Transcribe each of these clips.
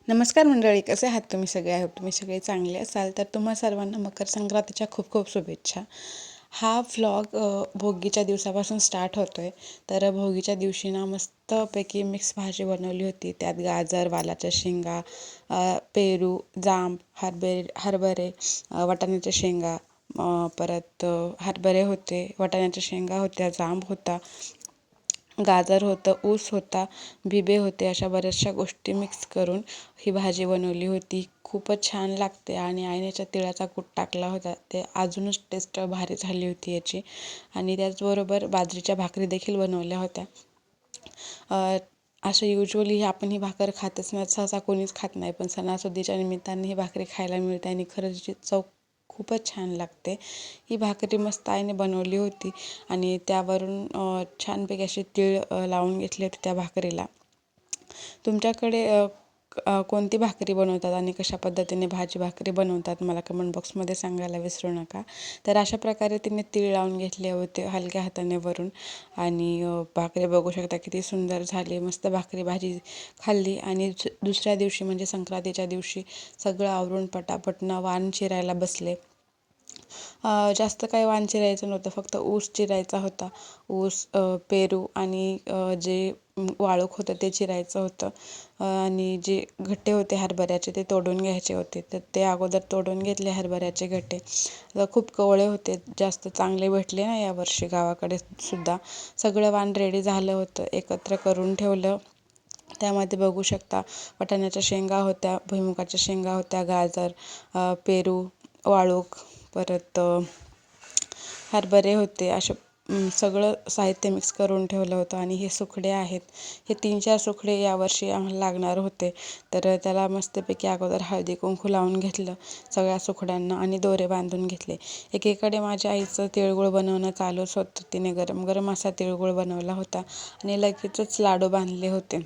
नमस्कार मंडळी, कसे आहात तुम्ही सगळे? आय होप तुम्ही सगळे चांगले असाल. तर तुम्हा सर्वांना मकर संक्रांतीच्या खूप खूप शुभेच्छा. हा व्लॉग भोगीच्या दिवसापासून स्टार्ट होतो आहे. तर भोगीच्या दिवशी ना मस्तपैकी मिक्स भाजी बनवली होती. त्यात गाजर, वालाच्या शेंगा, पेरू, जांब, हरभरे, वाटाण्याच्या शेंगा, परत हरभरे होते, वाटाण्याच्या शेंगा होत्या, जांब होता, गाजर होतं, ऊस होता, बिबे होते. अशा बऱ्याचशा गोष्टी मिक्स करून ही भाजी बनवली होती. खूपच छान लागते आणि आईने तिळाचा कूट टाकला होता, ते अजूनच टेस्ट भारी झाली होती याची. आणि त्याचबरोबर बाजरीच्या भाकरी देखील बनवल्या होत्या. असं युजली आपण ही भाकर खातच नाही, सहसा कोणीच खात नाही, पण सणासुदीच्या निमित्ताने ही भाकरी खायला मिळते आणि खरंच चव खूपच छान लागते. ही भाकरी मस्त आईने बनवली होती आणि त्यावरून छानपैकी असे तीळ लावून घेतले होते त्या भाकरीला. तुमच्याकडे कोणती भाकरी बनवतात आणि कशा पद्धतीने भाकरी बनवतात मला कमेंट बॉक्समध्ये सांगायला विसरू नका. तर अशा प्रकारे तिने तीळ लावून घेतले होते हलक्या हाताने वरून आणि भाकरी बघू शकता किती सुंदर झाली. मस्त भाकरी भाजी खाल्ली आणि दुसऱ्या दिवशी म्हणजे संक्रांतीच्या दिवशी सगळं आवरून पटापटनं वाण चिरायला बसले. जास्त काही वाण चिरायचं नव्हतं, फक्त ऊस चिरायचा होता. ऊस, पेरू आणि जे वाळूक होतं ते चिरायचं होतं आणि जे गट्टे होते हरभऱ्याचे ते तोडून घ्यायचे होते. तर ते अगोदर तोडून घेतले हरभऱ्याचे गट्टे. खूप कवळे होते, जास्त चांगले भेटले ना यावर्षी गावाकडे सुद्धा. सगळं वाण रेडी झालं होतं, एकत्र करून ठेवलं. त्यामध्ये बघू शकता वाटाण्याच्या शेंगा होत्या, भुईमुगाच्या शेंगा होत्या, गाजर, पेरू, वाळूक, परत हरभरे होते. असे सगळं साहित्य मिक्स करून ठेवलं होतं. आणि हे सुकडे आहेत, हे 3-4 सुकडे यावर्षी आम्हाला लागणार होते. तर त्याला मस्तपैकी अगोदर हळदी कुंकू लावून घेतलं सगळ्या सुकड्यांना आणि दोरे बांधून घेतले. एकीकडे माझ्या आईचं तिळगुळ बनवणं चालूच होतं. तिने गरम गरम असा तिळगुळ बनवला होता आणि लगेचच लाडू बांधले होते.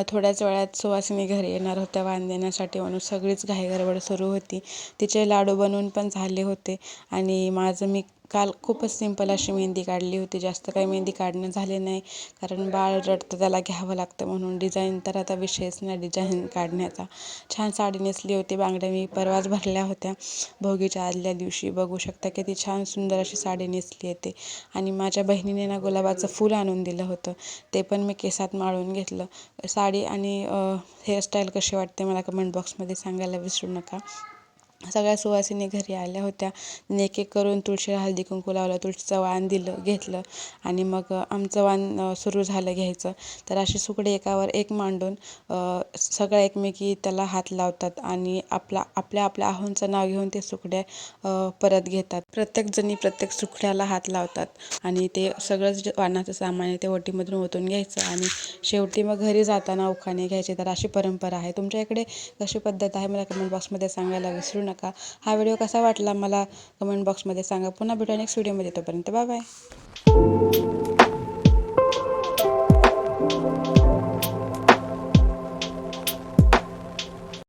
थोड्याच वेळात सुवासिनी घरी येणार होत्या वाण देण्यासाठी म्हणून सगळीच घाईगडबड सुरू होती. तिचे लाडू बनवून पण झाले होते आणि मी काल खूपच सिंपल अशी मेहंदी काढली होती. जास्त काही मेहंदी काढणं झाले नाही, कारण बाळ रडतं त्याला घ्यावं लागतं म्हणून. डिझाईन तर आता विषयच नाही डिझाईन काढण्याचा. छान साडी नेसली होती, बांगड्या मी परवाच भरल्या होत्या भोगीच्या आदल्या दिवशी. बघू शकता किती छान सुंदर अशी साडी नेसली आहे. आणि माझ्या बहिणीने ना गुलाबाचं फूल आणून दिलं होतं, ते पण मी केसात माळून घेतलं. साडी आणि हेअरस्टाईल कशी वाटते मला कमेंट बॉक्समध्ये सांगायला विसरू नका. सगळ्या सुवासिनी घरी आल्या होत्या. एक एक करून तुळशीला हळदी कुंकू लावलं, तुळशीचं वाण घेतलं आणि मग आमचं वाण सुरू झालं घ्यायचं. तर असे सुकडे एकावर एक मांडून सगळ्या एकमेकी त्याला हात लावतात आणि आपल्या आहोंचं नाव घेऊन ते सुकड्या परत घेतात. प्रत्येकजणी प्रत्येक सुकड्याला हात लावतात आणि ते सगळंच जे वाणाचं सामान आहे ते ओटीमधून ओतून घ्यायचं आणि शेवटी मग घरी जाताना उखाणे घ्यायचे. तर अशी परंपरा आहे. तुमच्या इकडे कशी पद्धत आहे मला कमेंट बॉक्समध्ये सांगायला विसरू नका. हा व्हिडिओ कसा वाटला मला कमेंट बॉक्समध्ये सांगा. पुन्हा भेटूया नेक्स्ट व्हिडिओमध्ये. तोपर्यंत बाय बाय.